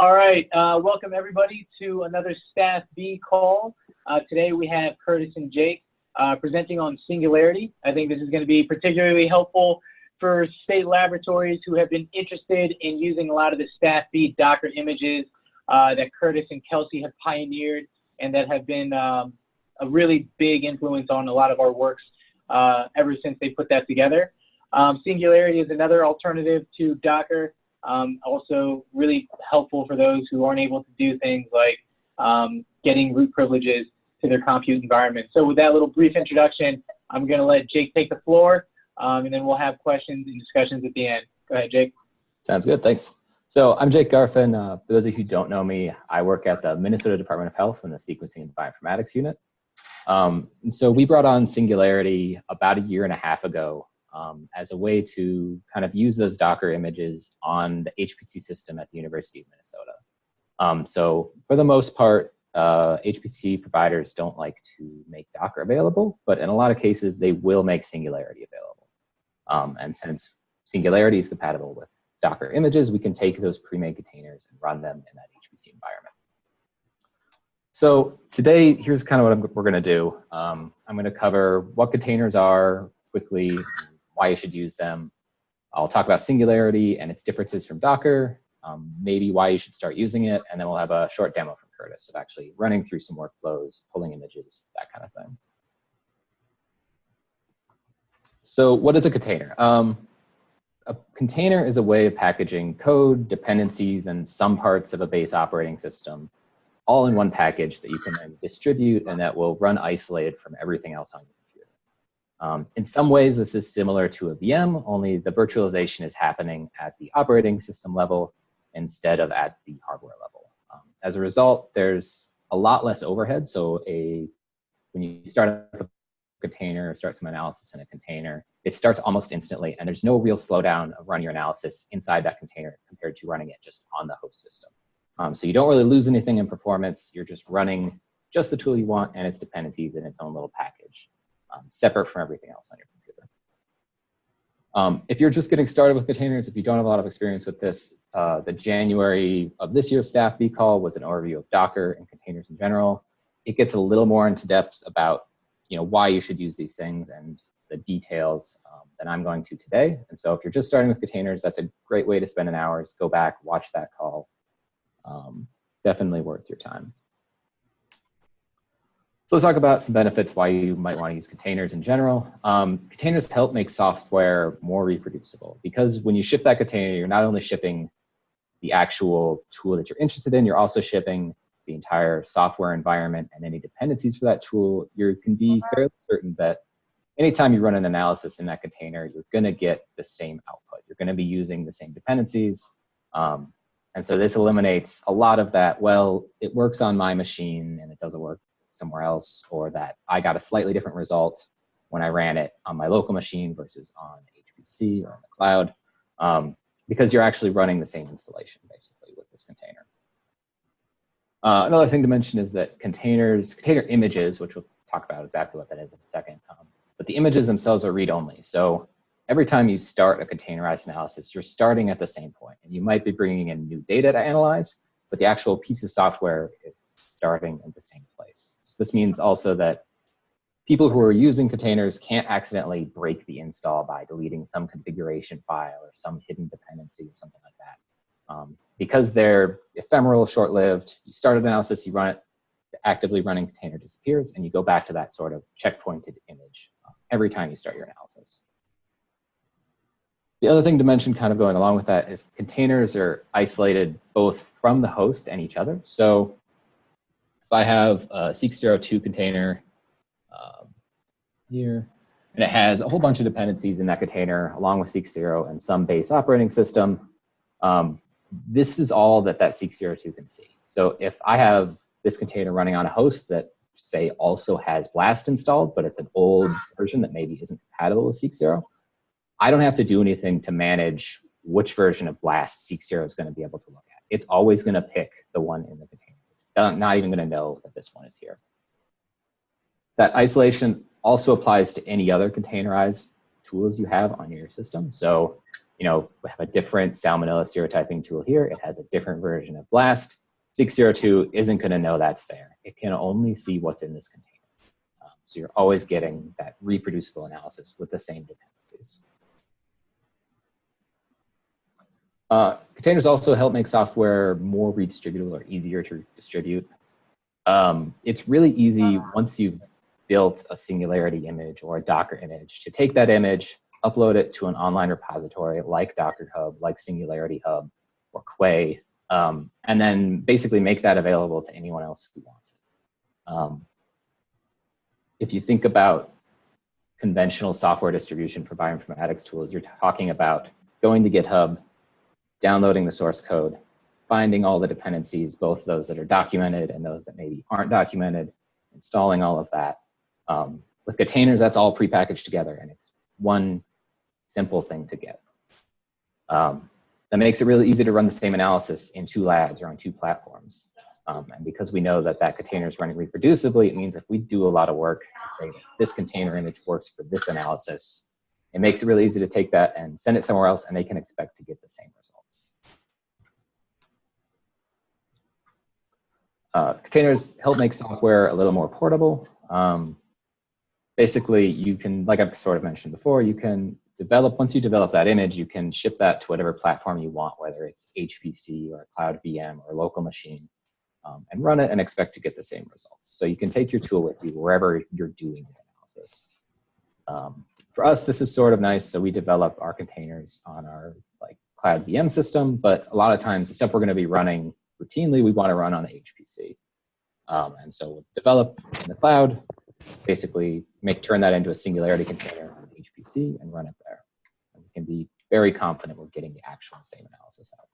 All right, welcome everybody to another StaPH-B call. Today we have Curtis and Jake presenting on Singularity. I think this is going to be particularly helpful for state laboratories who have been interested in using a lot of the StaPH-B Docker images that Curtis and Kelsey have pioneered and that have been a really big influence on a lot of our works ever since they put that together. Singularity is another alternative to Docker. Also really helpful for those who aren't able to do things like getting root privileges to their compute environment. So with that little brief introduction, I'm going to let Jake take the floor, and then we'll have questions and discussions at the end. Go ahead, Jake. Sounds good. Thanks. So I'm Jake Garfin. For those of you who don't know me, I work at the Minnesota Department of Health in the Sequencing and Bioinformatics unit. And so we brought on Singularity about a year and a half ago as a way to kind of use those Docker images on the HPC system at the University of Minnesota. So for the most part, HPC providers don't like to make Docker available, but in a lot of cases, they will make Singularity available. And since Singularity is compatible with Docker images, we can take those pre-made containers and run them in that HPC environment. So today, here's kind of what we're going to do. I'm going to cover what containers are quickly, why you should use them. I'll talk about Singularity and its differences from Docker, maybe why you should start using it, and then we'll have a short demo from Curtis of actually running through some workflows, pulling images, that kind of thing. So what is a container? A container is a way of packaging code, dependencies, and some parts of a base operating system all in one package that you can then distribute and that will run isolated from everything else on your computer. In some ways, this is similar to a VM, only the virtualization is happening at the operating system level instead of at the hardware level. As a result, there's a lot less overhead. So when you start a container, start some analysis in a container, it starts almost instantly, and there's no real slowdown of running your analysis inside that container compared to running it just on the host system. So you don't really lose anything in performance. You're just running just the tool you want and its dependencies in its own little package, separate from everything else on your computer. If you're just getting started with containers, if you don't have a lot of experience with this, the January of this year's StaPH-B call was an overview of Docker and containers in general. It gets a little more into depth about why you should use these things and the details that I'm going to today. And so if you're just starting with containers, that's a great way to spend an hour. Just go back, watch that call. Definitely worth your time. So let's talk about some benefits why you might want to use containers in general. Containers help make software more reproducible because when you ship that container, you're not only shipping the actual tool that you're interested in, you're also shipping the entire software environment and any dependencies for that tool. You can be fairly certain that anytime you run an analysis in that container, you're going to get the same output. You're going to be using the same dependencies. And so this eliminates a lot of that, well, it works on my machine and it doesn't work somewhere else, or that I got a slightly different result when I ran it on my local machine versus on HPC or on the cloud, because you're actually running the same installation basically with this container. Another thing to mention is that container images, which we'll talk about exactly what that is in a second, but the images themselves are read-only. So every time you start a containerized analysis, you're starting at the same point, and you might be bringing in new data to analyze, but the actual piece of software is starting at the same place. So this means also that people who are using containers can't accidentally break the install by deleting some configuration file or some hidden dependency or something like that. Because they're ephemeral, short-lived, you start an analysis, you run it, the actively running container disappears, and you go back to that sort of checkpointed image every time you start your analysis. The other thing to mention kind of going along with that is containers are isolated both from the host and each other. So if I have a Seek02 container here, and it has a whole bunch of dependencies in that container along with Seek0 and some base operating system, this is all that Seek02 can see. So if I have this container running on a host that, say, also has Blast installed, but it's an old version that maybe isn't compatible with Seek0, I don't have to do anything to manage which version of Blast Seek0 is going to be able to look at. It's always going to pick the one in the container. It's not even going to know that this one is here. That isolation also applies to any other containerized tools you have on your system. So we have a different Salmonella serotyping tool here. It has a different version of BLAST. 602 isn't going to know that's there. It can only see what's in this container. So you're always getting that reproducible analysis with the same dependencies. Containers also help make software more redistributable or easier to distribute. It's really easy once you've built a Singularity image or a Docker image to take that image, upload it to an online repository like Docker Hub, like Singularity Hub or Quay, and then basically make that available to anyone else who wants it. If you think about conventional software distribution for bioinformatics tools, you're talking about going to GitHub, downloading the source code, finding all the dependencies, both those that are documented and those that maybe aren't documented, installing all of that. With containers, that's all prepackaged together, and it's one simple thing to get. That makes it really easy to run the same analysis in 2 labs or on 2 platforms. And because we know that that container is running reproducibly, it means if we do a lot of work to say that this container image works for this analysis, it makes it really easy to take that and send it somewhere else, and they can expect to get the same results. Containers help make software a little more portable. Basically, you can, like I've sort of mentioned before, you can develop, once you develop that image, you can ship that to whatever platform you want, whether it's HPC or Cloud VM or local machine, and run it and expect to get the same results. So you can take your tool with you wherever you're doing the analysis. For us, this is sort of nice. So we develop our containers on our Cloud VM system, but a lot of times the stuff we're going to be running routinely, we want to run on the HPC. And so we'll develop in the cloud, basically turn that into a Singularity container on the HPC and run it there. And we can be very confident we're getting the actual same analysis out.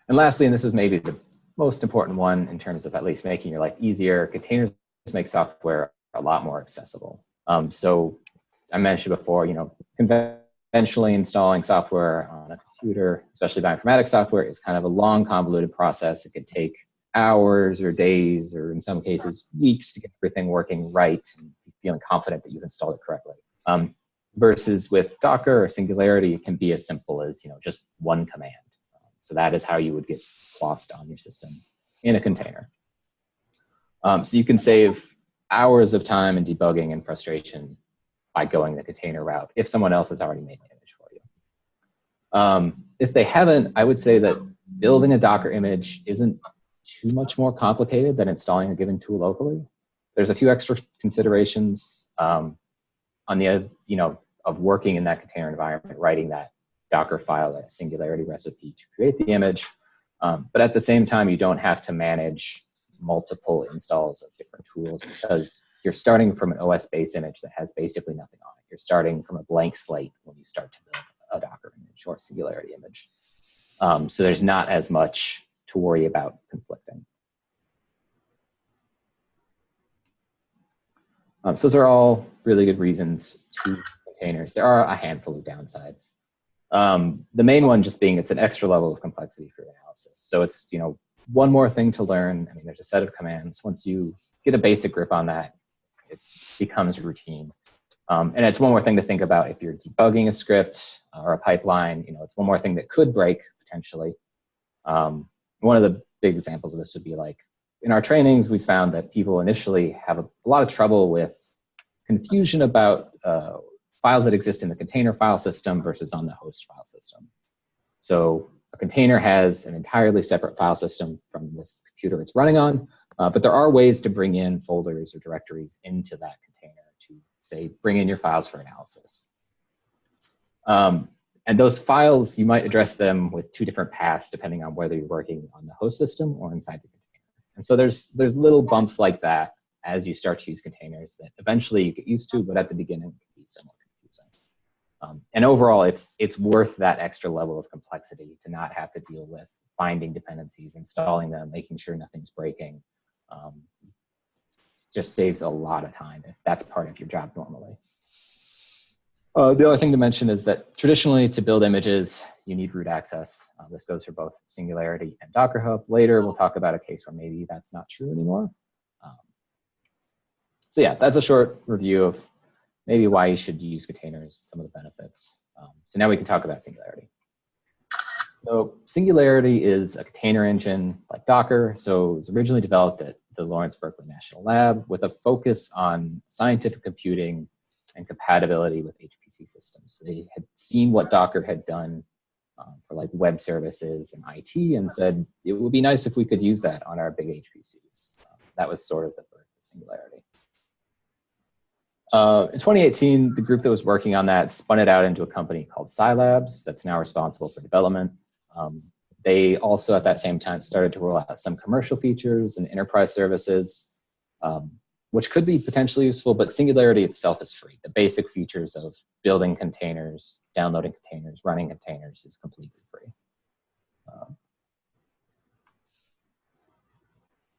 And lastly, and this is maybe the most important one in terms of at least making your life easier, containers make software a lot more accessible. So I mentioned before, conventionally installing software on a computer, especially bioinformatics software, is kind of a long, convoluted process. It could take hours or days, or in some cases, weeks to get everything working right and feeling confident that you've installed it correctly. Versus with Docker or Singularity, it can be as simple as just one command. So that is how you would get lost on your system in a container. So you can save hours of time and debugging and frustration by going the container route if someone else has already made the image for you. If they haven't, I would say that building a Docker image isn't too much more complicated than installing a given tool locally. There's a few extra considerations on the of working in that container environment, writing that Docker file, that Singularity recipe to create the image. But at the same time, you don't have to manage multiple installs of different tools because you're starting from an OS base image that has basically nothing on it. You're starting from a blank slate when you start to build a Docker image or Singularity image. So there's not as much to worry about conflicting. So those are all really good reasons to containers. There are a handful of downsides. The main one just being it's an extra level of complexity for analysis. So it's one more thing to learn. I mean, there's a set of commands. Once you get a basic grip on that, it becomes routine. And it's one more thing to think about if you're debugging a script or a pipeline. It's one more thing that could break potentially. One of the big examples of this would be in our trainings, we found that people initially have a lot of trouble with confusion about files that exist in the container file system versus on the host file system. So a container has an entirely separate file system from this computer it's running on, but there are ways to bring in folders or directories into that container to, say, bring in your files for analysis. And those files, you might address them with 2 different paths depending on whether you're working on the host system or inside the container. And so there's little bumps like that as you start to use containers that eventually you get used to, but at the beginning it can be somewhat confusing. And overall, it's worth that extra level of complexity to not have to deal with finding dependencies, installing them, making sure nothing's breaking. It just saves a lot of time if that's part of your job normally. The other thing to mention is that traditionally to build images, you need root access. This goes for both Singularity and Docker Hub. Later, we'll talk about a case where maybe that's not true anymore. So yeah, that's a short review of maybe why you should use containers, some of the benefits. So now we can talk about Singularity. So Singularity is a container engine like Docker. So it was originally developed at the Lawrence Berkeley National Lab with a focus on scientific computing and compatibility with HPC systems. So they had seen what Docker had done for like web services and IT and said, it would be nice if we could use that on our big HPCs. That was sort of the birth of Singularity. In 2018, the group that was working on that spun it out into a company called Scilabs that's now responsible for development. They also at that same time started to roll out some commercial features and enterprise services, which could be potentially useful, but Singularity itself is free. The basic features of building containers, downloading containers, running containers is completely free.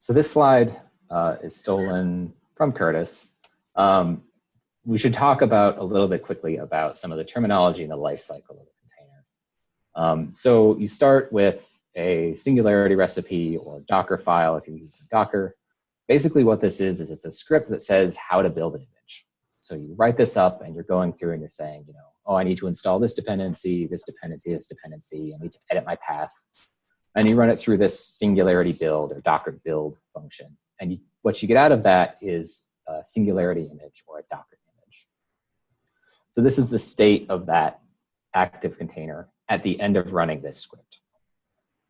So this slide is stolen from Curtis. We should talk about a little bit quickly about some of the terminology and the life cycle of a container. So you start with a Singularity recipe or Docker file if you're using Docker. Basically what this is it's a script that says how to build an image. So you write this up and you're going through and you're saying, you know, oh, I need to install this dependency, this dependency, this dependency. I need to edit my path. And you run it through this Singularity build or Docker build function. And what you get out of that is a Singularity image or a Docker image. So this is the state of that active container at the end of running this script.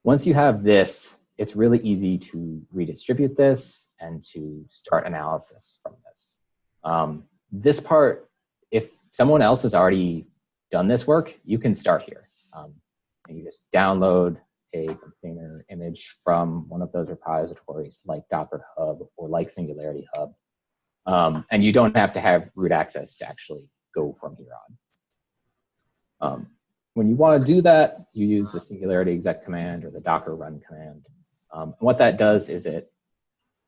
Once you have this, it's really easy to redistribute this and to start analysis from this. This part, if someone else has already done this work, you can start here. And you just download a container image from one of those repositories like Docker Hub or like Singularity Hub. And you don't have to have root access to actually go from here on. When you want to do that, you use the Singularity exec command or the Docker run command. And what that does is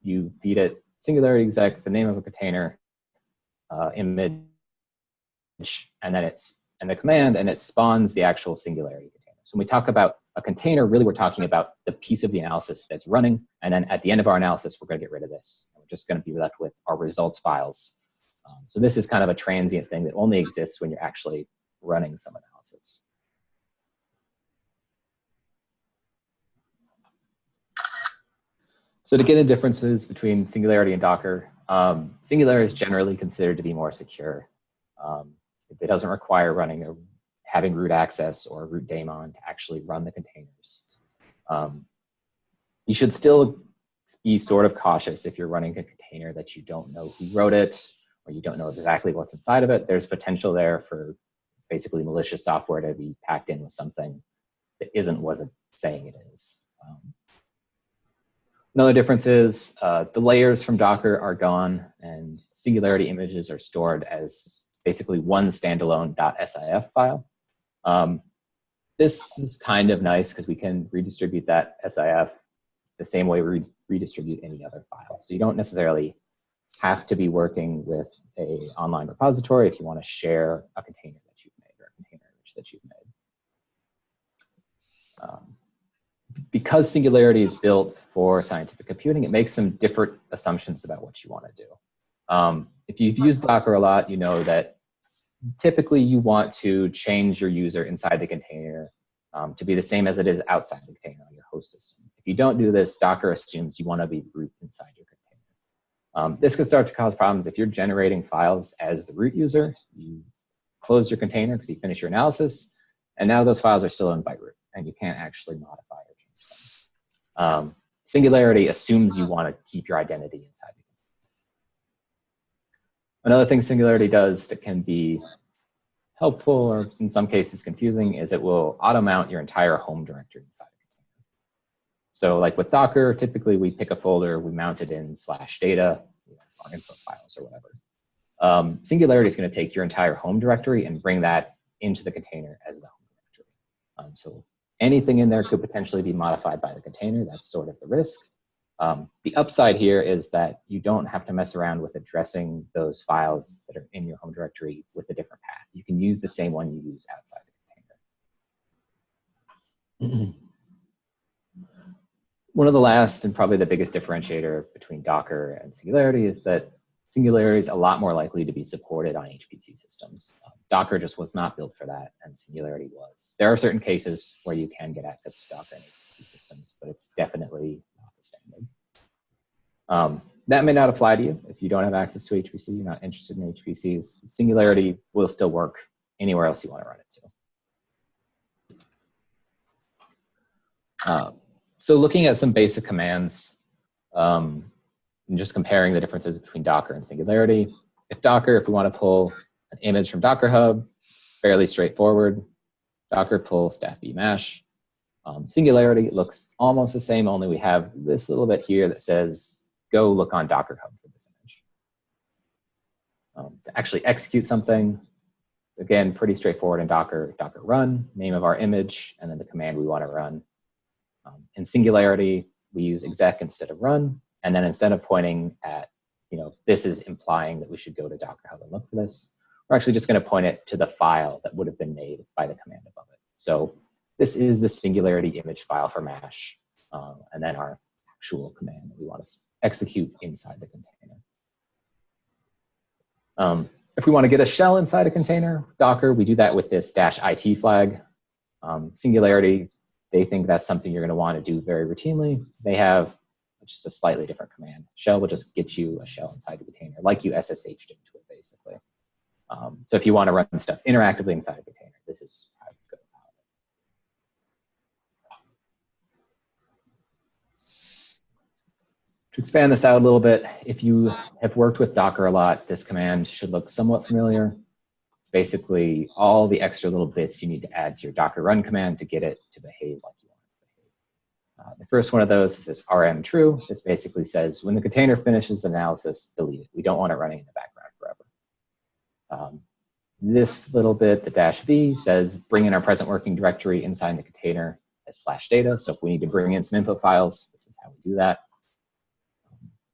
you feed it Singularity exec, the name of a container, image, and then the command, and it spawns the actual Singularity container. So when we talk about a container, really we're talking about the piece of the analysis that's running, and then at the end of our analysis, we're going to get rid of this. We're just going to be left with our results files. So this is kind of a transient thing that only exists when you're actually running some analysis. So to get into differences between Singularity and Docker, Singularity is generally considered to be more secure. It doesn't require having root access or root daemon to actually run the containers. You should still be sort of cautious if you're running a container that you don't know who wrote it or you don't know exactly what's inside of it. There's potential there for basically malicious software to be packed in with something that isn't what it's saying it is. Another difference is the layers from Docker are gone and Singularity images are stored as basically one standalone .sif file. This is kind of nice because we can redistribute that SIF the same way we redistribute any other file. So you don't necessarily have to be working with an online repository if you want to share a container that you've made or a container image that you've made. Because Singularity is built for scientific computing, it makes some different assumptions about what you want to do. If you've used Docker a lot, you know that typically you want to change your user inside the container to be the same as it is outside the container on your host system. If you don't do this, Docker assumes you want to be root inside your container. This can start to cause problems if you're generating files as the root user. You close your container because you finish your analysis, and now those files are still owned by root, and you can't actually modify or change them. Singularity assumes you want to keep your identity inside the container. Another thing Singularity does that can be helpful or in some cases confusing is it will auto-mount your entire home directory inside a container. So like with Docker, typically we pick a folder, we mount it in /data, our info files or whatever. Singularity is going to take your entire home directory and bring that into the container as the home directory. So anything in there could potentially be modified by the container. That's sort of the risk. The upside here is that you don't have to mess around with addressing those files that are in your home directory with a different path. You can use the same one you use outside the container. One of the last and probably the biggest differentiator between Docker and Singularity is that Singularity is a lot more likely to be supported on HPC systems. Docker just was not built for that, and Singularity was. There are certain cases where you can get access to Docker in HPC systems, but it's definitely not the standard. That may not apply to you if you don't have access to HPC, you're not interested in HPCs. Singularity will still work anywhere else you want to run it to. So looking at some basic commands, and just comparing the differences between Docker and Singularity. If we want to pull an image from Docker Hub, fairly straightforward. Docker pull StaPH-B mash. Singularity looks almost the same, only we have this little bit here that says, go look on Docker Hub for this image. To actually execute something, again, pretty straightforward in Docker. Docker run, name of our image, and then the command we want to run. In Singularity, we use exec instead of run. And then instead of pointing at, this is implying that we should go to Docker Hub and look for this, we're actually just going to point it to the file that would have been made by the command above it. So this is the Singularity image file for mash, and then our actual command that we want to execute inside the container. If we want to get a shell inside a container, Docker, we do that with this -it flag. Singularity, they think that's something you're going to want to do very routinely. They have just a slightly different command. Shell will just get you a shell inside the container, like you SSH'd into it, basically. So if you want to run stuff interactively inside a container, this is how you go about it. To expand this out a little bit, if you have worked with Docker a lot, this command should look somewhat familiar. It's basically all the extra little bits you need to add to your Docker run command to get it to behave like you want it to behave. The first one of those is this rm true. This basically says when the container finishes analysis, delete it. We don't want it running in the background forever. This little bit, the -v, says bring in our present working directory inside the container as /data. So if we need to bring in some input files, this is how we do that.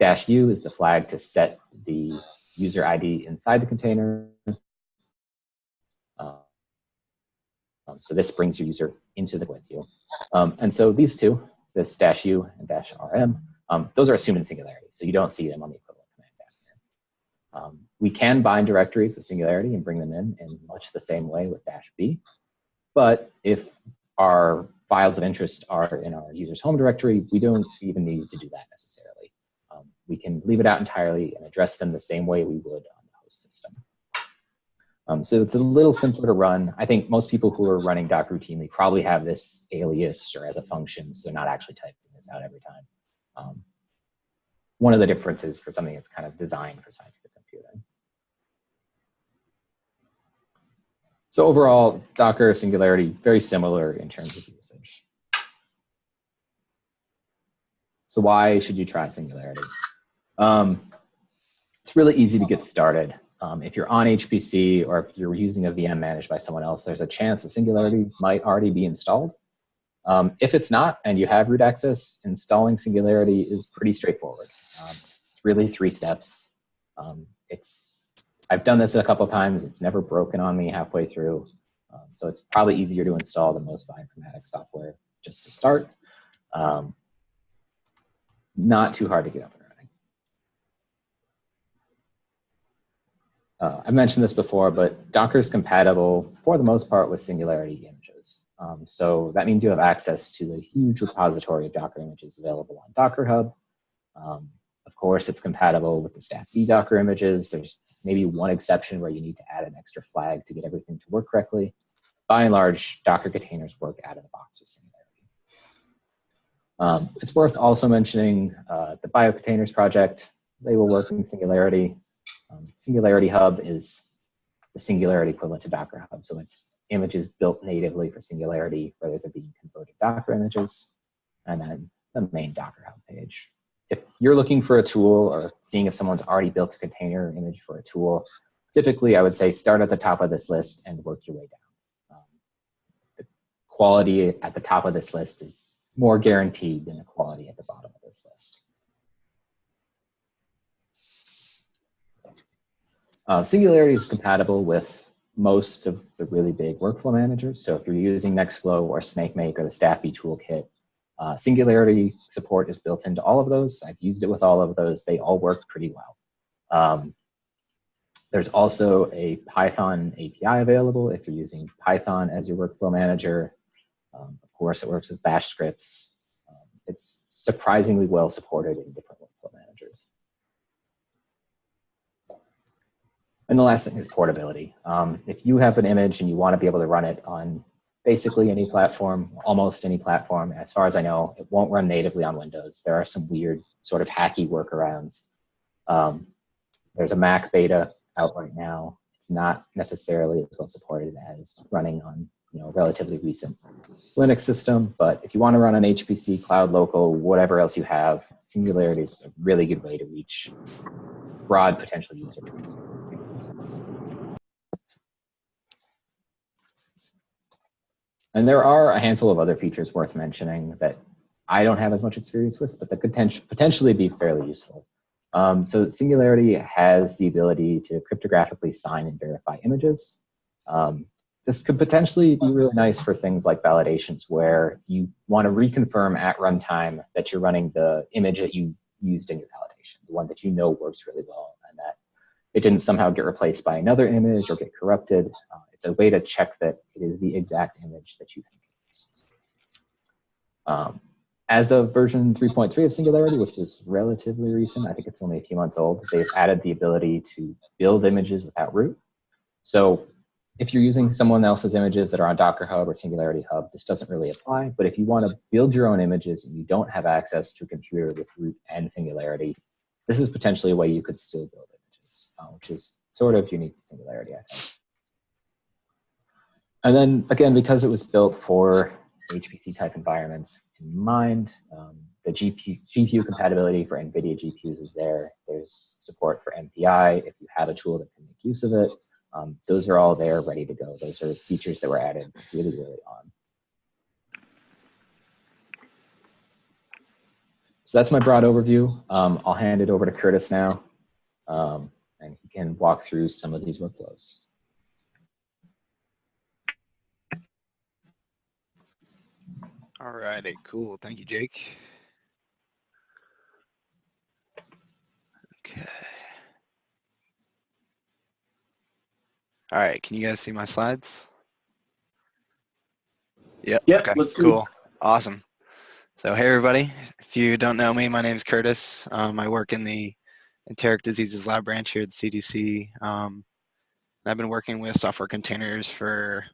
-u is the flag to set the user ID inside the container. So this brings your user into the with you. And so these two, this -u and -rm, those are assumed in Singularity. So you don't see them on the equivalent command back here. We can bind directories with Singularity and bring them in much the same way with -b. But if our files of interest are in our user's home directory, we don't even need to do that necessarily. We can leave it out entirely and address them the same way we would on the host system. So it's a little simpler to run. I think most people who are running Docker routinely probably have this aliased or as a function, so they're not actually typing this out every time. One of the differences for something that's kind of designed for scientific computing. So overall, Docker, Singularity, very similar in terms of usage. So why should you try Singularity? It's really easy to get started. If you're on HPC or if you're using a VM managed by someone else, there's a chance that Singularity might already be installed. If it's not and you have root access, installing Singularity is pretty straightforward. It's really 3 steps. I've done this a couple times. It's never broken on me halfway through. So it's probably easier to install than most bioinformatics software just to start. Not too hard to get up and running. I've mentioned this before, but Docker is compatible for the most part with Singularity images. So that means you have access to the huge repository of Docker images available on Docker Hub. Of course, it's compatible with the StaPH-B Docker images. There's maybe one exception where you need to add an extra flag to get everything to work correctly. By and large, Docker containers work out of the box with Singularity. It's worth also mentioning the Biocontainers project. They will work in Singularity. Singularity Hub is the Singularity equivalent to Docker Hub. So it's images built natively for Singularity, whether they're being converted Docker images, and then the main Docker Hub page. If you're looking for a tool or seeing if someone's already built a container image for a tool, typically I would say start at the top of this list and work your way down. The quality at the top of this list is more guaranteed than the quality at the bottom of this list. Singularity is compatible with most of the really big workflow managers. So if you're using Nextflow or SnakeMake or the StaPH-B toolkit, Singularity support is built into all of those. I've used it with all of those. They all work pretty well. There's also a Python API available if you're using Python as your workflow manager. Of course, it works with bash scripts. It's surprisingly well supported in different workflow managers. And the last thing is portability. If you have an image and you want to be able to run it on basically any platform, almost any platform, as far as I know, it won't run natively on Windows. There are some weird sort of hacky workarounds. There's a Mac beta out right now. It's not necessarily as well supported as running on relatively recent Linux system, but if you want to run on HPC, cloud, local, whatever else you have, Singularity is a really good way to reach broad potential user base. And there are a handful of other features worth mentioning that I don't have as much experience with, but that could potentially be fairly useful. So Singularity has the ability to cryptographically sign and verify images. This could potentially be really nice for things like validations where you want to reconfirm at runtime that you're running the image that you used in your validation, the one that you know works really well and that it didn't somehow get replaced by another image or get corrupted. It's a way to check that it is the exact image that you think it is. As of version 3.3 of Singularity, which is relatively recent, I think it's only a few months old, they've added the ability to build images without root. So if you're using someone else's images that are on Docker Hub or Singularity Hub, this doesn't really apply. But if you want to build your own images and you don't have access to a computer with root and Singularity, this is potentially a way you could still build images, which is sort of unique to Singularity, I think. And then again, because it was built for HPC type environments in mind, the GPU compatibility for NVIDIA GPUs is there. There's support for MPI if you have a tool that can make use of it. Those are all there, ready to go. Those are features that were added really early on. So that's my broad overview. I'll hand it over to Curtis now, and he can walk through some of these workflows. All righty, cool. Thank you, Jake. Okay. All right, can you guys see my slides? Yep. Yep. Okay, cool. Awesome. So hey, everybody. If you don't know me, my name is Curtis. I work in the enteric diseases lab branch here at the CDC. I've been working with software containers for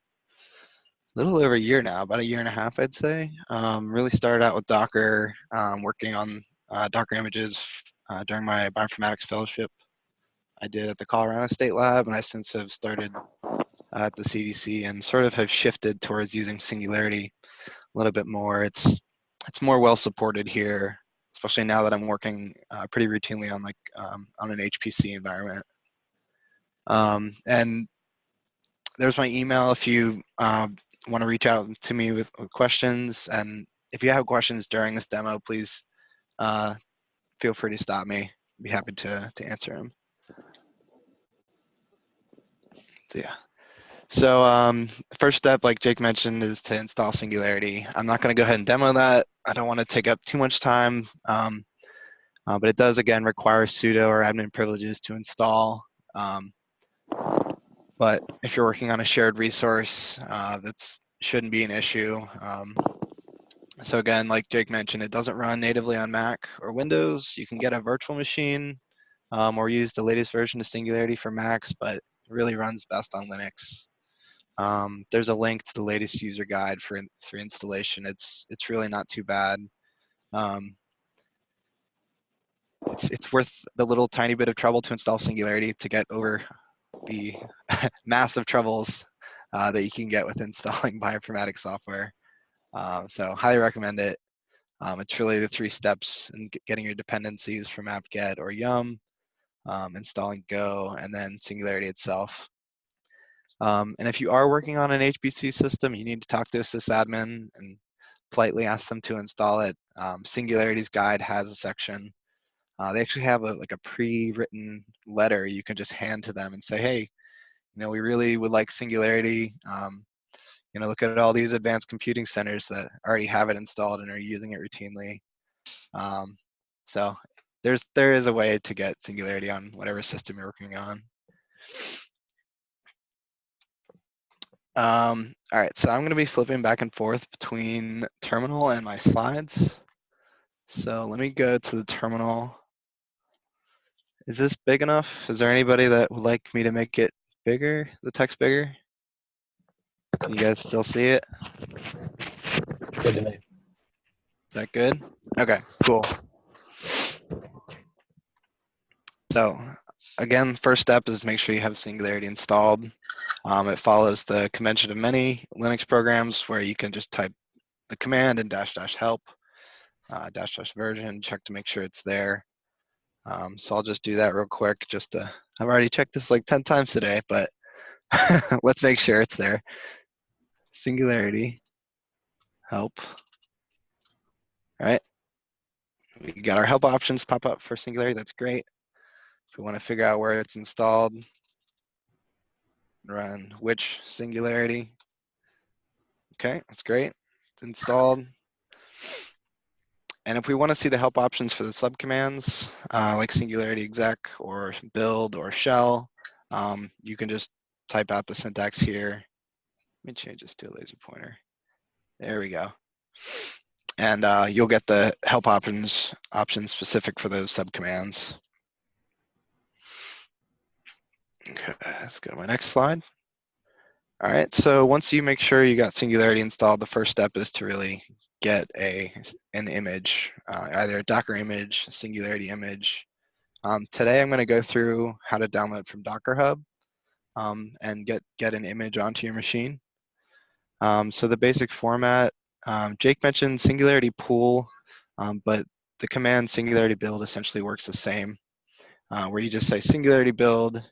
a little over a year now, about a year and a half, I'd say. Really started out with Docker, working on Docker images during my bioinformatics fellowship I did at the Colorado State Lab, and I've since have started at the CDC and sort of have shifted towards using Singularity a little bit more. It's more well supported here, especially now that I'm working pretty routinely on on an HPC environment. And there's my email if you want to reach out to me with questions. And if you have questions during this demo, please feel free to stop me. I'd be happy to answer them. So yeah. So first step, like Jake mentioned, is to install Singularity. I'm not going to go ahead and demo that. I don't want to take up too much time, but it does, again, require sudo or admin privileges to install. But if you're working on a shared resource, that shouldn't be an issue. So again, like Jake mentioned, it doesn't run natively on Mac or Windows. You can get a virtual machine or use the latest version of Singularity for Macs, but it really runs best on Linux. There's a link to the latest user guide for installation. It's really not too bad. It's worth the little tiny bit of trouble to install Singularity to get over the massive troubles that you can get with installing bioinformatics software. So highly recommend it. It's really the 3 steps in getting your dependencies from apt-get or yum, installing Go, and then Singularity itself. And if you are working on an HPC system, you need to talk to a sysadmin and politely ask them to install it. Singularity's guide has a section. They actually have a pre-written letter you can just hand to them and say, hey, we really would like Singularity. Look at all these advanced computing centers that already have it installed and are using it routinely. So there is a way to get Singularity on whatever system you're working on. All right, so I'm going to be flipping back and forth between terminal and my slides. So let me go to the terminal. Is this big enough? Is there anybody that would like me to make it bigger, the text bigger? Can you guys still see it? Good to me. Is that good? Okay, cool. So again, first step is make sure you have Singularity installed. It follows the convention of many Linux programs where you can just type the command and --help, --version, check to make sure it's there. So I'll just do that real quick. I've already checked this like 10 times today, but let's make sure it's there. Singularity, help. All right. We got our help options pop up for Singularity. That's great. If we want to figure out where it's installed, run which Singularity. Okay, that's great. It's installed. And if we want to see the help options for the subcommands, like Singularity exec or build or shell, you can just type out the syntax here. Let me change this to a laser pointer. There we go. And you'll get the help options specific for those subcommands. Okay, let's go to my next slide. All right, so once you make sure you got Singularity installed, the first step is to really get an image, either a Docker image, Singularity image. Today I'm going to go through how to download from Docker Hub and get an image onto your machine. So the basic format, Jake mentioned Singularity pool, but the command Singularity build essentially works the same, where you just say Singularity build,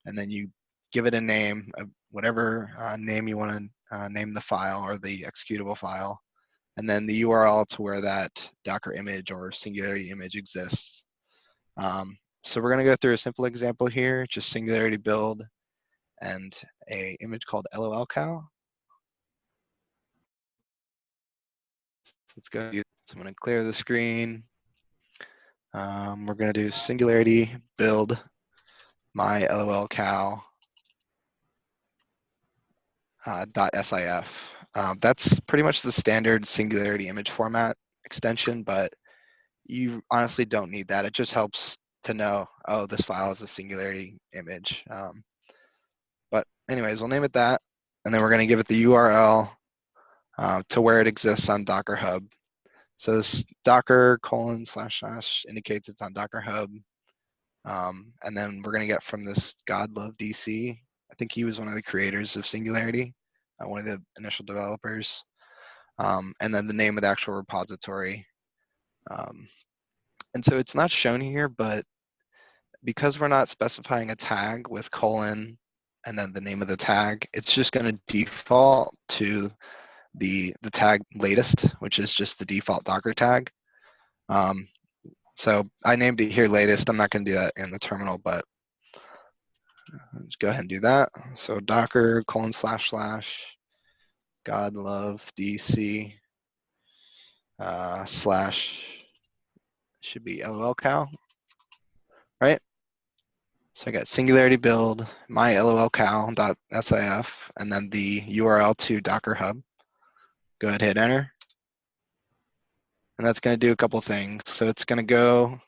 and then you give it a name, whatever name you want to name the file or the executable file, and then the URL to where that Docker image or Singularity image exists. So we're going to go through a simple example here, just Singularity build and a image called lolcow. Let's go. So I'm going to clear the screen. We're going to do Singularity build my lolcow .sif. That's pretty much the standard Singularity image format extension, but you honestly don't need that. It just helps to know, oh, this file is a Singularity image. But anyways, we'll name it that, and then we're going to give it the URL to where it exists on Docker Hub. So this Docker // indicates it's on Docker Hub. And then we're going to get from this Godlove DC. I think he was one of the creators of Singularity, one of the initial developers. And then the name of the actual repository. And so it's not shown here, but because we're not specifying a tag with colon and then the name of the tag, it's just going to default to the tag latest, which is just the default Docker tag. So I named it here latest. I'm not going to do that in the terminal, but let's go ahead and do that. So Docker // Godlove DC / should be lolcow, right? So I got Singularity build my lolcow.sif and then the URL to Docker Hub. Go ahead, hit enter. And that's going to do a couple things. So it's going to go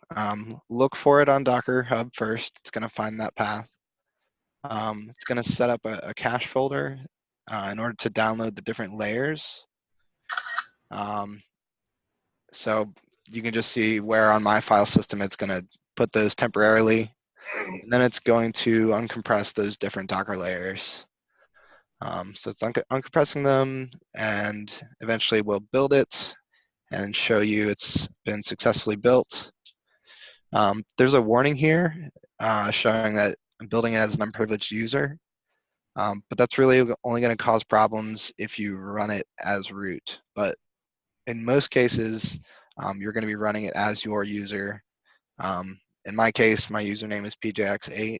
look for it on Docker Hub first. It's going to find that path. It's going to set up a cache folder in order to download the different layers. So you can just see where on my file system it's going to put those temporarily. And then it's going to uncompress those different Docker layers. So it's uncompressing them, and eventually we'll build it and show you it's been successfully built. There's a warning here showing that I'm building it as an unprivileged user, but that's really only going to cause problems if you run it as root. But in most cases, you're going to be running it as your user. In my case, my username is PJX8,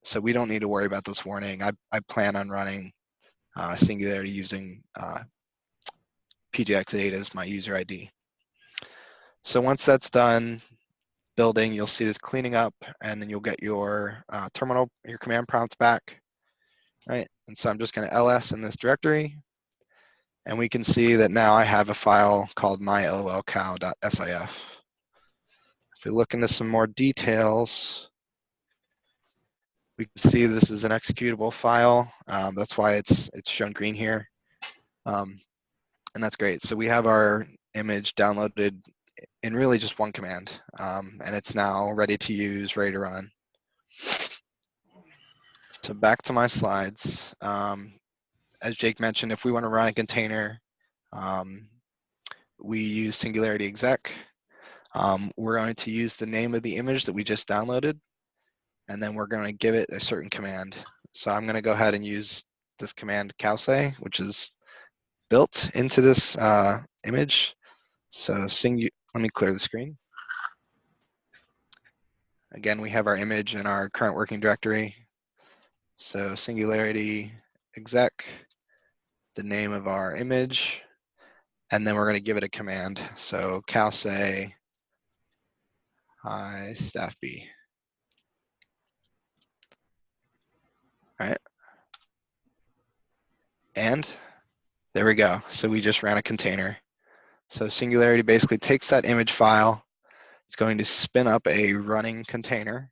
so we don't need to worry about this warning. I plan on running Singularity using PJX8 as my user ID. So once that's done, building, you'll see this cleaning up, and then you'll get your terminal, your command prompt back, right? And so I'm just going to ls in this directory, and we can see that now I have a file called mylolcow.sif. If we look into some more details, we can see this is an executable file. That's why it's shown green here. And that's great. So we have our image downloaded in really just one command, and it's now ready to use, ready to run. So back to my slides. As Jake mentioned, if we want to run a container, we use Singularity exec. We're going to use the name of the image that we just downloaded, and then we're going to give it a certain command. So I'm going to go ahead and use this command cowsay, which is built into this image. So let me clear the screen. Again, we have our image in our current working directory. So Singularity exec, the name of our image, and then we're going to give it a command. So cowsay hi StaPH-B. All right. And there we go. So we just ran a container. So Singularity basically takes that image file. It's going to spin up a running container,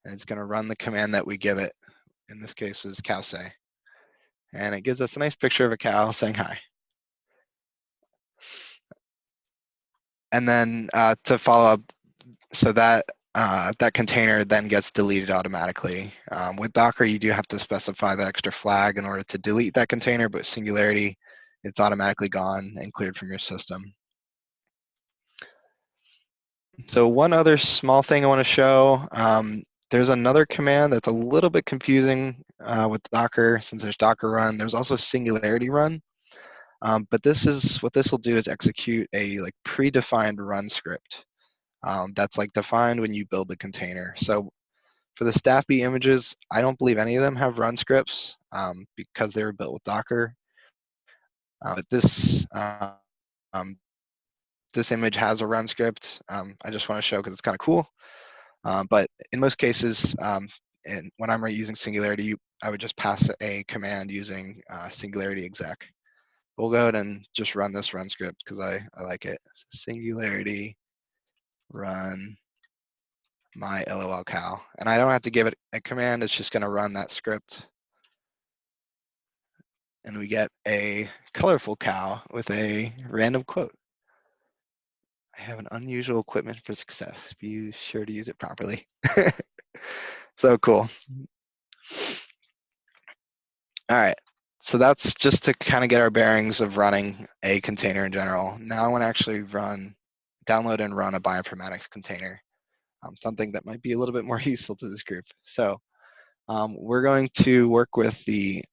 and it's going to run the command that we give it. In this case was cowsay. And it gives us a nice picture of a cow saying hi. And then to follow up, so that that container then gets deleted automatically. With Docker, you do have to specify that extra flag in order to delete that container, but Singularity, it's automatically gone and cleared from your system. So one other small thing I want to show, there's another command that's a little bit confusing with Docker, since there's Docker run. There's also Singularity run. But this is what this will do is execute a like predefined run script that's like defined when you build the container. So for the StaPH-B images, I don't believe any of them have run scripts because they were built with Docker. But this image has a run script. I just want to show because it's kind of cool. But in most cases, and when I'm using Singularity, I would just pass a command using Singularity exec. We'll go ahead and just run this run script because I like it. Singularity run my lolcow. And I don't have to give it a command, it's just going to run that script. And we get a colorful cow with a random quote. I have an unusual equipment for success. Be sure to use it properly. So cool. All right. So that's just to kind of get our bearings of running a container in general. Now I want to actually download and run a bioinformatics container, something that might be a little bit more useful to this group. So we're going to work with the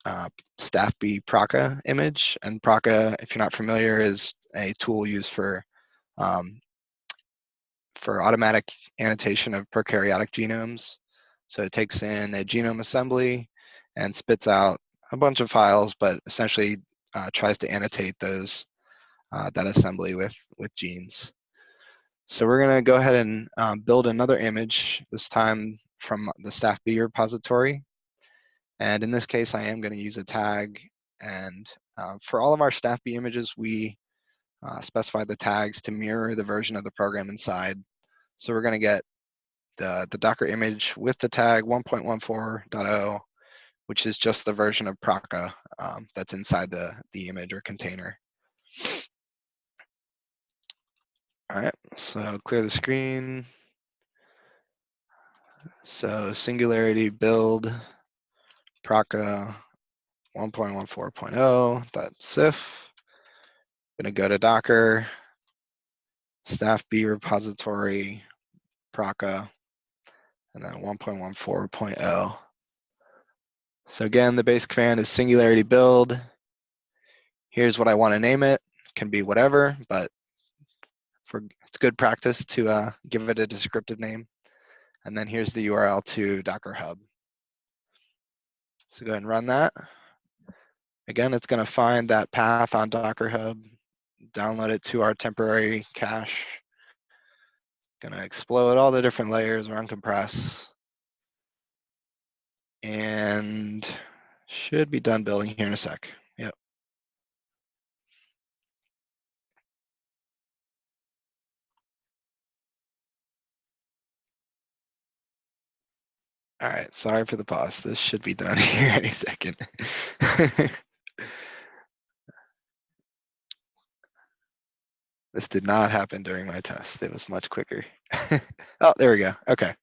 StaPH-B Praka image. And Praka, if you're not familiar, is a tool used for automatic annotation of prokaryotic genomes. So it takes in a genome assembly and spits out a bunch of files, but essentially tries to annotate those that assembly with genes. So we're going to go ahead and build another image, this time from the StaPH-B repository. And in this case, I am going to use a tag. And for all of our StaPH-B images, we specify the tags to mirror the version of the program inside. So we're going to get the Docker image with the tag 1.14.0, which is just the version of Praka that's inside the image or container. All right, so clear the screen. So Singularity build Praka 1.14.0.sif. I'm gonna go to Docker, StaPH-B repository, Praka, and then 1.14.0. So again, the base command is Singularity build. Here's what I want to name it. Can be whatever, but it's good practice to give it a descriptive name. And then here's the URL to Docker Hub. So go ahead and run that. Again, it's going to find that path on Docker Hub, download it to our temporary cache, Gonna explode all the different layers or uncompress. And should be done building here in a sec. Yep. All right, sorry for the pause. This should be done here any second. This did not happen during my test. It was much quicker. Oh, there we go. Okay.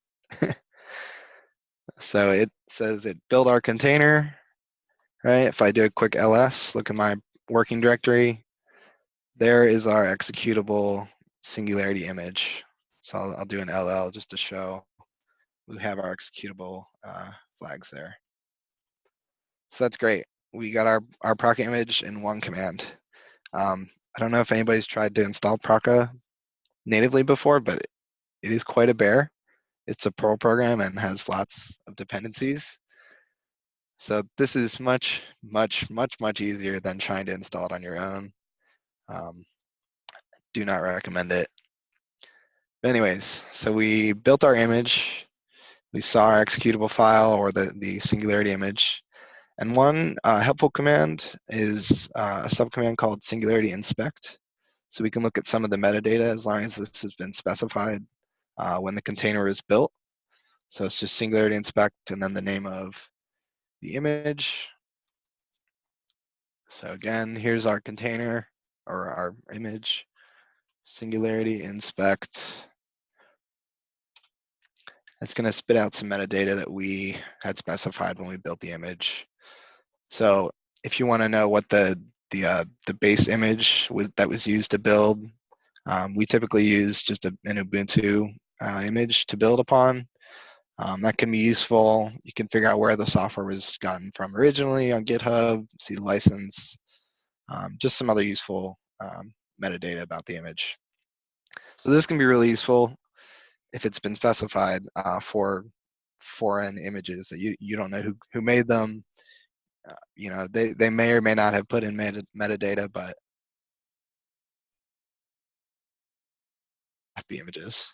So it says it built our container, right? If I do a quick ls, look at my working directory, there is our executable Singularity image. So I'll do an ll just to show we have our executable flags there. So that's great. We got our Proca image in one command. I don't know if anybody's tried to install Proca natively before, but it is quite a bear. It's a Perl program and has lots of dependencies. So this is much easier than trying to install it on your own. Do not recommend it. But anyways, so we built our image. We saw our executable file or the Singularity image. And one helpful command is a subcommand called Singularity Inspect. So we can look at some of the metadata as long as this has been specified when the container is built. So it's just Singularity Inspect and then the name of the image. So again, here's our container or our image, Singularity Inspect. It's going to spit out some metadata that we had specified when we built the image. So if you want to know what the base image that was used to build, we typically use just an Ubuntu image to build upon. That can be useful. You can figure out where the software was gotten from originally on GitHub, see the license, just some other useful metadata about the image. So this can be really useful if it's been specified for foreign images that you don't know who made them. You know, they may or may not have put in metadata, but StaPH-B images.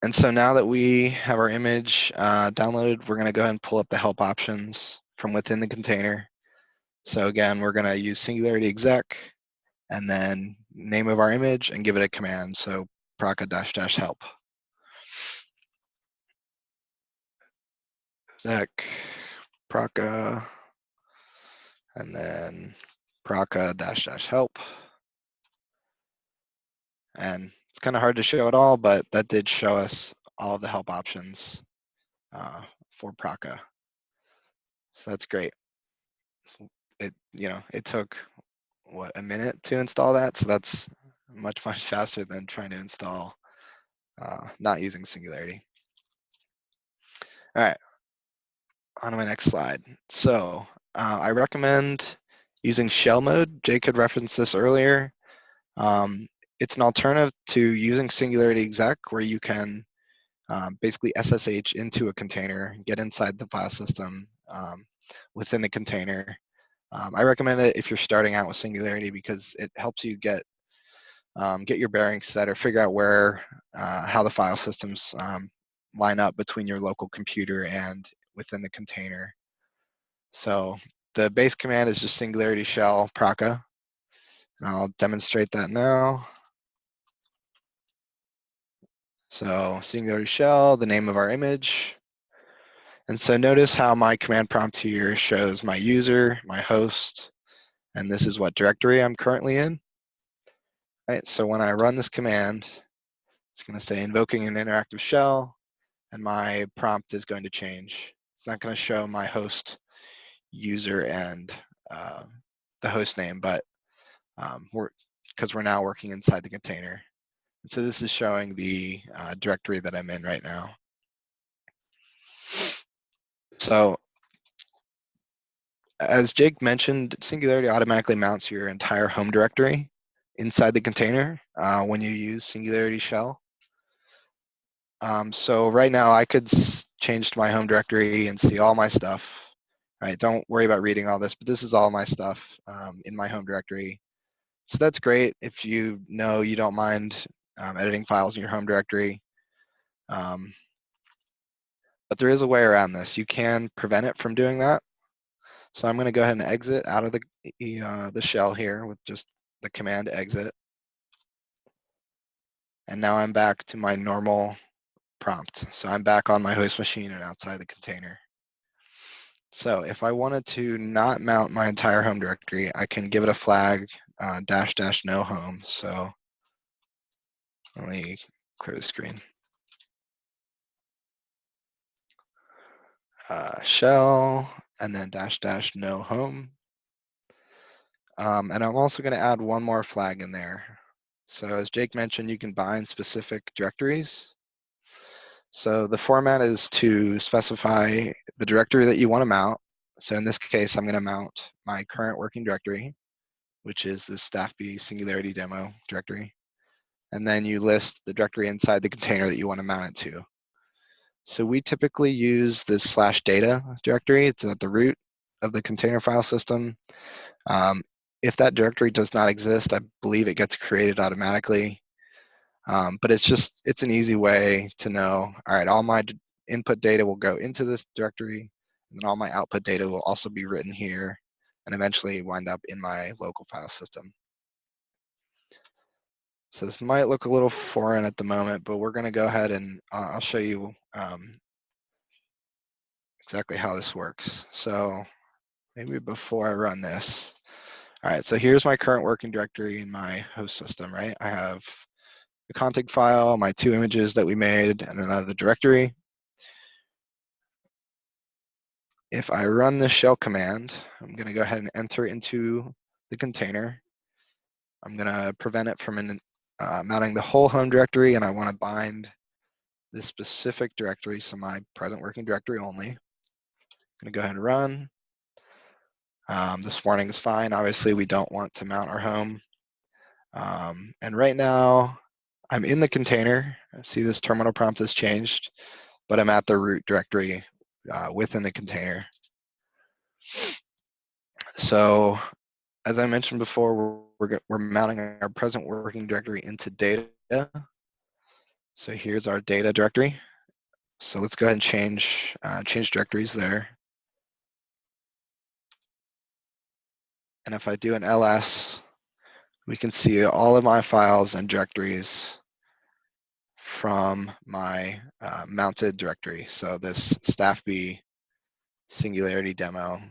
And so now that we have our image downloaded, we're going to go ahead and pull up the help options from within the container. So again, we're going to use Singularity exec and then name of our image and give it a command. So proca -- help. Exec proca and then proca -- help. And it's kind of hard to show it all, but that did show us all of the help options for Proca. So that's great. It took what, a minute to install that, so that's much faster than trying to install not using Singularity. All right, on to my next slide. So I recommend using shell mode. Jake had referenced this earlier. It's an alternative to using Singularity exec, where you can basically SSH into a container, get inside the file system within the container. I recommend it if you're starting out with Singularity because it helps you get your bearings set or figure out how the file systems line up between your local computer and within the container. So the base command is just Singularity shell proca, and I'll demonstrate that now. So Singularity shell, the name of our image. And so notice how my command prompt here shows my user, my host, and this is what directory I'm currently in. Right, so when I run this command, it's going to say invoking an interactive shell, and my prompt is going to change. It's not going to show my host user and the host name, but because we're now working inside the container. And so this is showing the directory that I'm in right now. So as Jake mentioned, Singularity automatically mounts your entire home directory inside the container when you use Singularity shell. So right now I could change to my home directory and see all my stuff. Right, don't worry about reading all this, but this is all my stuff in my home directory. So that's great if you don't mind editing files in your home directory. But there is a way around this. You can prevent it from doing that. So I'm going to go ahead and exit out of the shell here with just the command exit. And now I'm back to my normal prompt. So I'm back on my host machine and outside the container. So if I wanted to not mount my entire home directory, I can give it a flag -- no home. So let me clear the screen. Shell and then -- no home. And I'm also going to add one more flag in there. So as Jake mentioned, you can bind specific directories. So the format is to specify the directory that you want to mount. So in this case, I'm going to mount my current working directory, which is the StaPH-B Singularity demo directory. And then you list the directory inside the container that you want to mount it to. So we typically use this /data directory. It's at the root of the container file system. If that directory does not exist, I believe it gets created automatically. But it's an easy way to know, all right, all my input data will go into this directory, and then all my output data will also be written here, and eventually wind up in my local file system. So this might look a little foreign at the moment, but we're going to go ahead and I'll show you exactly how this works. So maybe before I run this, all right, so here's my current working directory in my host system, right? I have the config file, my 2 images that we made, and another directory. If I run this shell command, I'm going to go ahead and enter into the container. I'm going to prevent it from mounting the whole home directory, and I want to bind this specific directory, so my present working directory only. I'm going to go ahead and run. This warning is fine. Obviously, we don't want to mount our home. And right now, I'm in the container. I see this terminal prompt has changed, but I'm at the root directory within the container. So as I mentioned before, we're mounting our present working directory into data. So here's our data directory. So let's go ahead and change directories there. And if I do an ls, we can see all of my files and directories from my mounted directory. So this StaPH-B Singularity demo,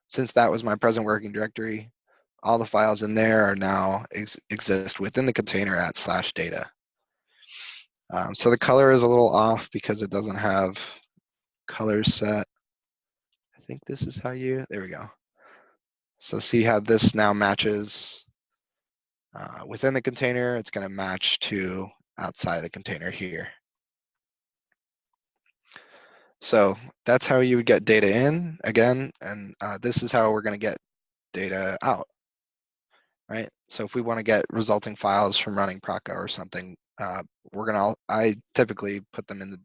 since that was my present working directory, all the files in there are now exist within the container at /data. So the color is a little off because it doesn't have colors set. I think this is how there we go. So see how this now matches within the container. It's going to match to outside of the container here. So that's how you would get data in again, and this is how we're going to get data out, right? So if we want to get resulting files from running Proco or something, I typically put them in the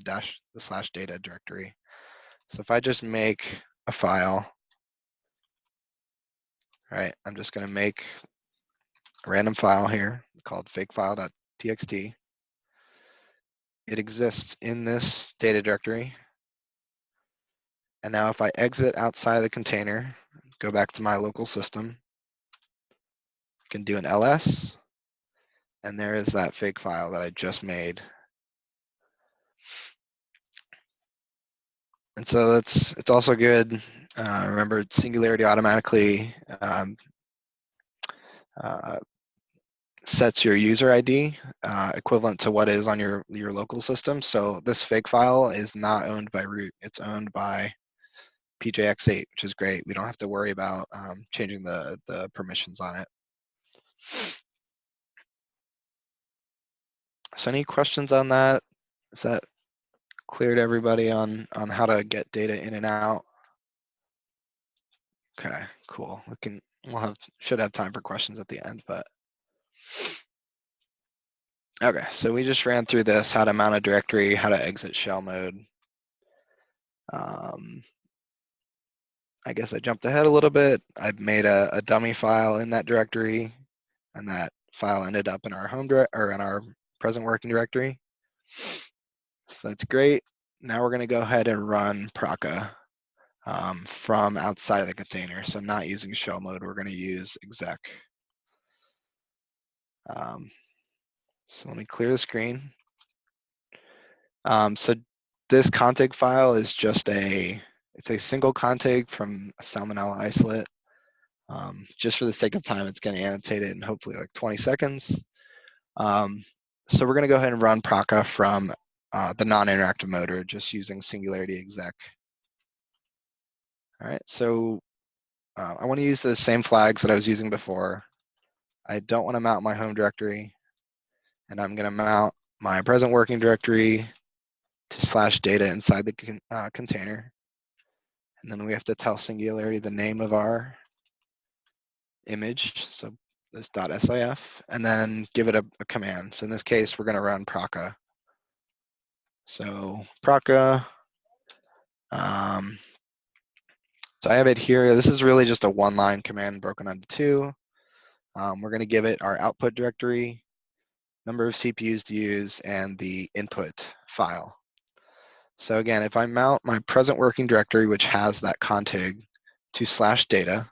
/data directory. So if I just make a file, right, I'm just going to make a random file here called fakefile.txt. It exists in this data directory. And now if I exit outside of the container, go back to my local system, I can do an ls, and there is that fake file that I just made. And so it's also good. Remember, Singularity automatically sets your user ID equivalent to what is on your local system. So this fake file is not owned by root. It's owned by PJX8, which is great. We don't have to worry about changing the permissions on it. So any questions on that? Is that clear to everybody on how to get data in and out? Okay, cool. Should have time for questions at the end, but okay. So we just ran through this: how to mount a directory, how to exit shell mode. I guess I jumped ahead a little bit. I've made a dummy file in that directory, and that file ended up in our home or in our present working directory. So that's great. Now we're going to go ahead and run Praca from outside of the container. So not using shell mode, we're going to use exec. So let me clear the screen. So this config file is just it's a single config from a salmonella isolate. Just for the sake of time, it's going to annotate it in hopefully like 20 seconds. So we're going to go ahead and run Praca from the non-interactive motor, just using Singularity exec. All right, so I want to use the same flags that I was using before. I don't want to mount my home directory, and I'm going to mount my present working directory to /data inside the container. And then we have to tell Singularity the name of our image, so this .sif, and then give it a command. So in this case, we're going to run Praca. So Praca, so I have it here. This is really just a one-line command broken into two. We're going to give it our output directory, number of CPUs to use, and the input file. So again, if I mount my present working directory, which has that config, to /data,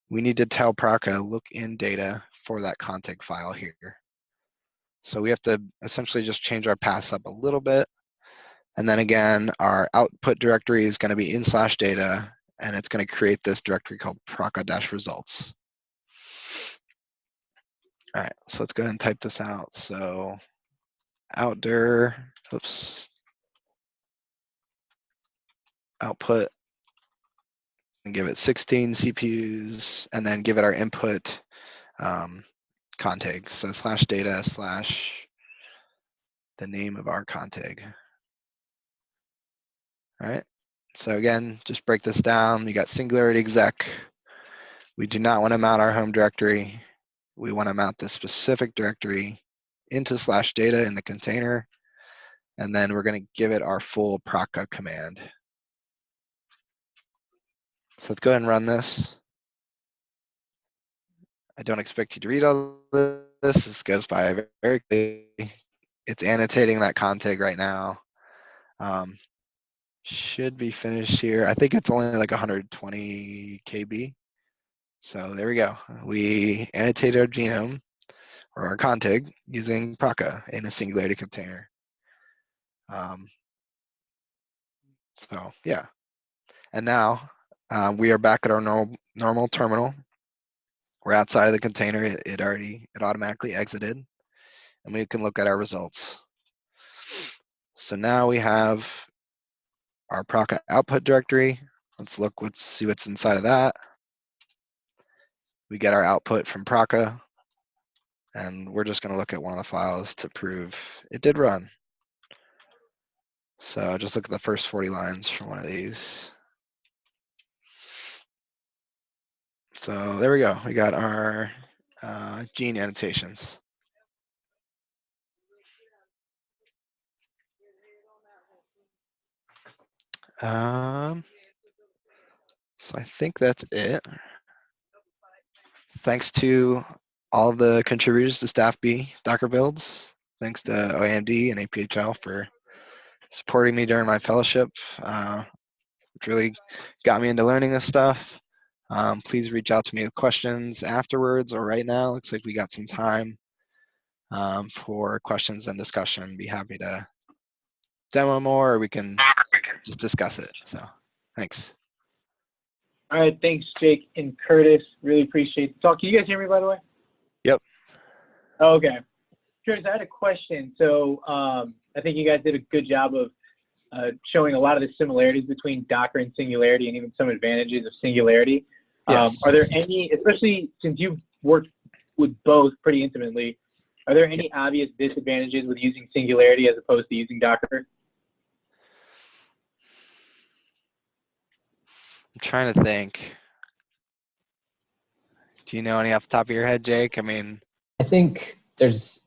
we need to tell Praca, look in data for that config file here. So we have to essentially just change our paths up a little bit. And then again, our output directory is going to be in /data, and it's going to create this directory called praca-results. All right, so let's go ahead and type this out. So outdir, oops, output, and give it 16 CPUs, and then give it our input config. So /data/ the name of our config. All right, so again, just break this down. You got Singularity exec. We do not want to mount our home directory. We want to mount this specific directory into /data in the container, and then we're going to give it our full Praca command. So let's go ahead and run this. I don't expect you to read all this. This goes by very quickly. It's annotating that config right now. Should be finished here. I think it's only like 120 KB. So there we go. We annotated our genome or our config using Praca in a Singularity container. So yeah, and now we are back at our normal terminal. We're outside of the container. It automatically exited, and we can look at our results. So now we have our Praca output directory. Let's see what's inside of that. We get our output from Praca, and we're just going to look at one of the files to prove it did run. So just look at the first 40 lines from one of these. So there we go. We got our gene annotations. So I think that's it. Thanks to all of the contributors to StaPH-B Docker builds. Thanks to OAMD and APHL for supporting me during my fellowship, which really got me into learning this stuff. Please reach out to me with questions afterwards or right now. Looks like we got some time for questions and discussion. Be happy to demo more, or we can just discuss it. So thanks. All right, thanks, Jake and Curtis. Really appreciate the talk. Can you guys hear me, by the way? Yep. Okay. Curtis, I had a question. So I think you guys did a good job of showing a lot of the similarities between Docker and Singularity, and even some advantages of Singularity. Yes. Are there any, especially since you've worked with both pretty intimately, are there any obvious disadvantages with using Singularity as opposed to using Docker? I'm trying to think. Do you know any off the top of your head, Jake? I mean, I think there's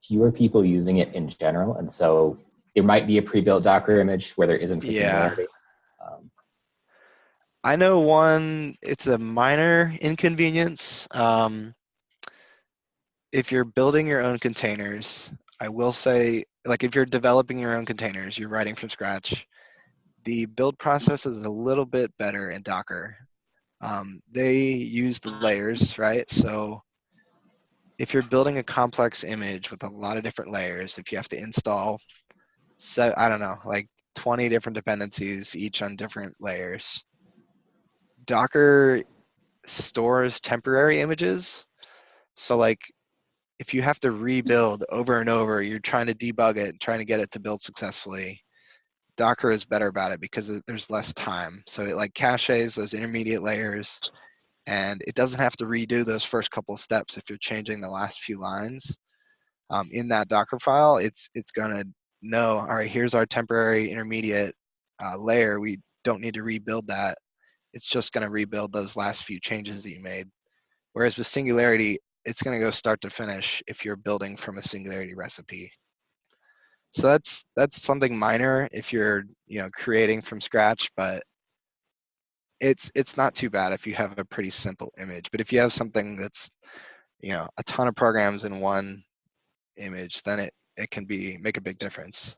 fewer people using it in general, and so there might be a pre-built Docker image where there isn't for Singularity. I know one, it's a minor inconvenience. if you're building your own containers, I will say, like if you're developing your own containers, you're writing from scratch, the build process is a little bit better in Docker. They use the layers, right? So if you're building a complex image with a lot of different layers, if you have to install, I don't know, like 20 different dependencies, each on different layers, Docker stores temporary images. So like if you have to rebuild over and over, you're trying to debug it, trying to get it to build successfully, Docker is better about it because there's less time. So it like caches those intermediate layers, and it doesn't have to redo those first couple of steps if you're changing the last few lines. In that Docker file, it's gonna know, all right, here's our temporary intermediate layer. We don't need to rebuild that. It's just gonna rebuild those last few changes that you made. Whereas with Singularity, it's gonna go start to finish if you're building from a Singularity recipe. So that's something minor if you're creating from scratch, but it's not too bad if you have a pretty simple image. But if you have something that's a ton of programs in one image, then it can make a big difference.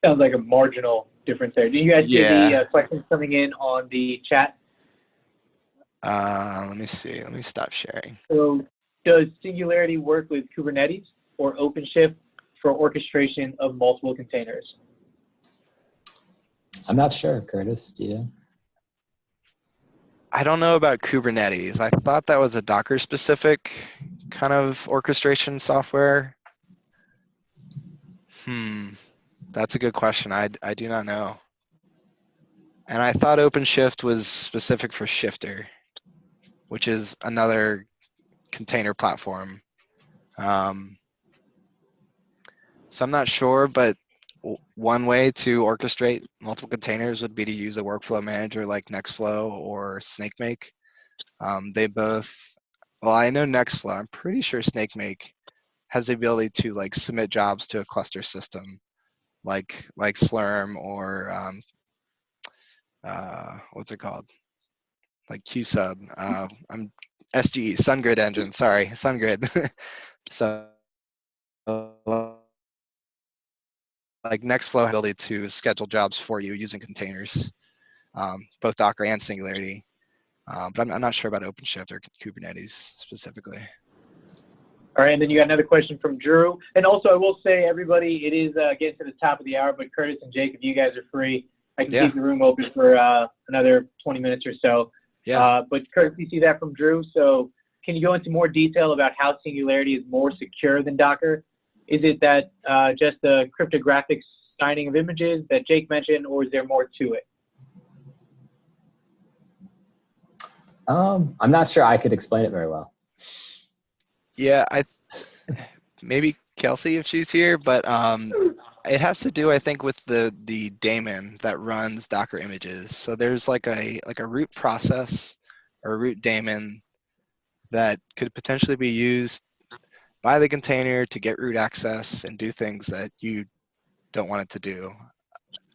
Sounds like a marginal difference there. Do you guys see the questions coming in on the chat? Let me see. Let me stop sharing. So does Singularity work with Kubernetes or OpenShift for orchestration of multiple containers? I'm not sure, Curtis, do you? I don't know about Kubernetes. I thought that was a Docker specific kind of orchestration software. That's a good question. I do not know. And I thought OpenShift was specific for Shifter, which is another container platform. So I'm not sure, but one way to orchestrate multiple containers would be to use a workflow manager like Nextflow or SnakeMake. They both, well, I know Nextflow. I'm pretty sure SnakeMake has the ability to like submit jobs to a cluster system, like Slurm or what's it called? Like QSub. I'm SGE, SunGrid engine. Sorry, SunGrid. So like Nextflow has the ability to schedule jobs for you using containers, both Docker and Singularity. But I'm not sure about OpenShift or Kubernetes specifically. All right, and then you got another question from Drew. And also, I will say, everybody, it is getting to the top of the hour, but Curtis and Jake, if you guys are free, I can keep the room open for another 20 minutes or so. Yeah. But Curtis, you see that from Drew. So can you go into more detail about how Singularity is more secure than Docker? Is it that just the cryptographic signing of images that Jake mentioned, or is there more to it? I'm not sure I could explain it very well. Yeah, maybe Kelsey if she's here, but it has to do, I think, with the daemon that runs Docker images. So there's like a root process or a root daemon that could potentially be used by the container to get root access and do things that you don't want it to do.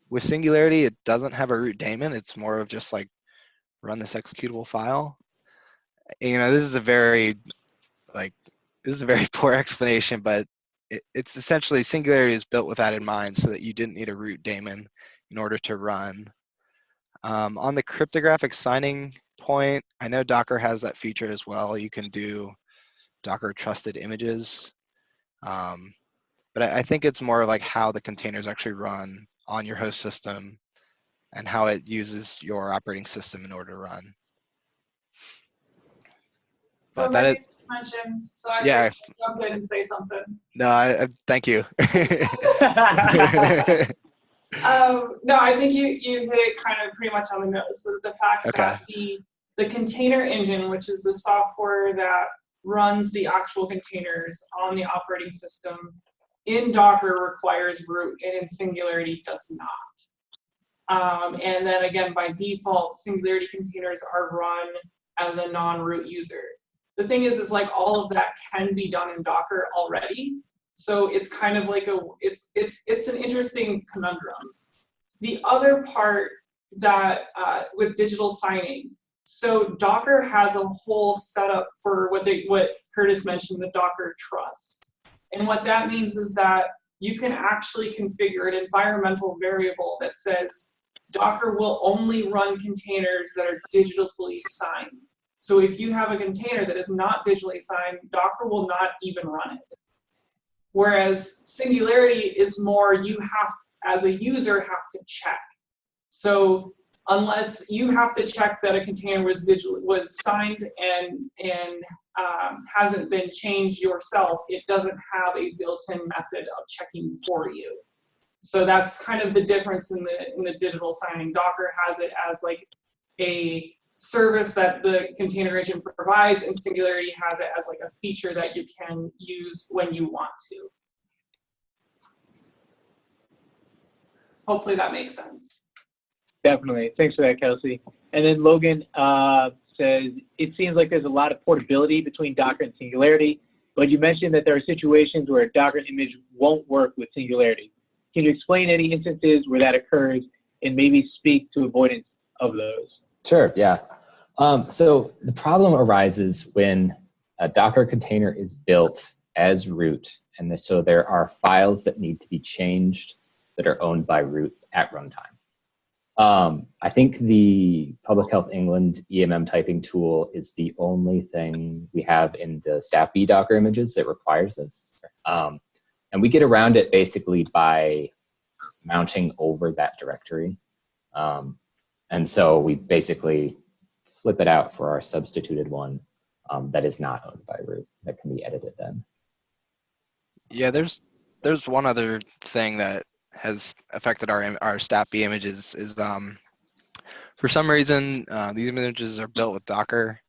With Singularity, it doesn't have a root daemon. It's more of just like run this executable file. And, this is a very poor explanation, but it's essentially Singularity is built with that in mind so that you didn't need a root daemon in order to run. On the cryptographic signing point, I know Docker has that feature as well. You can do Docker trusted images. But I think it's more like how the containers actually run on your host system and how it uses your operating system in order to run. So But maybe mention, so I can jump in and say something. No, thank you. No, I think you hit it kind of pretty much on the nose. So the fact that the container engine, which is the software that runs the actual containers on the operating system, in Docker requires root, and in Singularity does not. And then again, by default, Singularity containers are run as a non-root user. The thing is like all of that can be done in Docker already. So it's kind of like it's an interesting conundrum. The other part that with digital signing So Docker has a whole setup for what Curtis mentioned, the Docker trust. And what that means is that you can actually configure an environmental variable that says Docker will only run containers that are digitally signed. So if you have a container that is not digitally signed, Docker will not even run it. Whereas Singularity is more you have, as a user, have to check. So unless you have to check that a container was signed and hasn't been changed yourself, it doesn't have a built-in method of checking for you. So that's kind of the difference in the digital signing. Docker has it as like a service that the container engine provides, and Singularity has it as like a feature that you can use when you want to. Hopefully that makes sense. Definitely. Thanks for that, Kelsey. And then Logan says, it seems like there's a lot of portability between Docker and Singularity, but you mentioned that there are situations where a Docker image won't work with Singularity. Can you explain any instances where that occurs and maybe speak to avoidance of those? Sure, yeah. So the problem arises when a Docker container is built as root, and so there are files that need to be changed that are owned by root at runtime. I think the Public Health England EMM typing tool is the only thing we have in the StaPH-B Docker images that requires this. And we get around it basically by mounting over that directory. And so we basically flip it out for our substituted one that is not owned by root, that can be edited then. Yeah, there's one other thing that has affected our StaPH-B images is for some reason these images are built with Docker,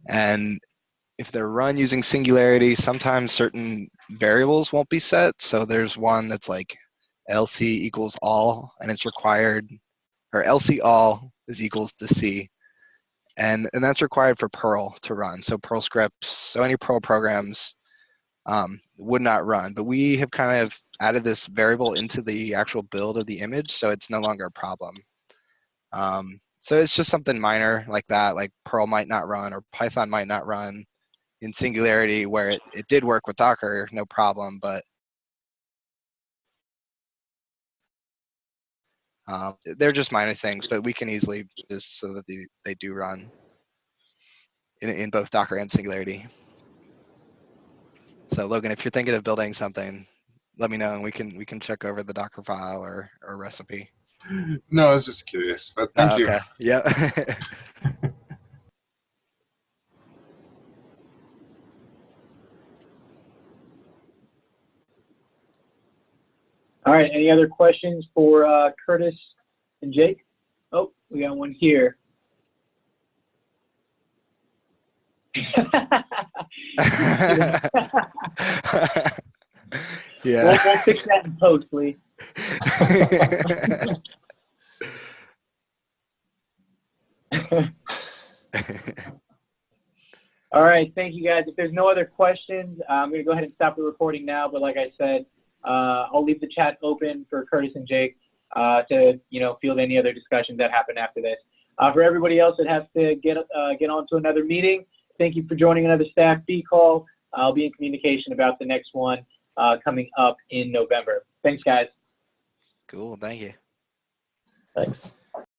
and if they're run using Singularity, sometimes certain variables won't be set. So there's one that's like lc equals all, and it's required, or lc all is equals to c, and that's required for Perl to run. So Perl scripts, so any Perl programs would not run, but we have kind of added this variable into the actual build of the image, so it's no longer a problem. So it's just something minor like that, like Perl might not run or Python might not run in Singularity, where it did work with Docker, no problem, but they're just minor things, but we can easily just so that they do run in both Docker and Singularity. So Logan, if you're thinking of building something, let me know and we can check over the Docker file or recipe. No, I was just curious, but thank you. Okay. Yeah. All right, any other questions for Curtis and Jake? Oh, we got one here. Yeah. We'll fix that in post, Lee. All right, thank you guys. If there's no other questions, I'm going to go ahead and stop the recording now. But like I said, I'll leave the chat open for Curtis and Jake to field any other discussions that happen after this. For everybody else that has to get on to another meeting, thank you for joining another StaPH-B call. I'll be in communication about the next one coming up in November. Thanks, guys. Cool. Thank you. Thanks.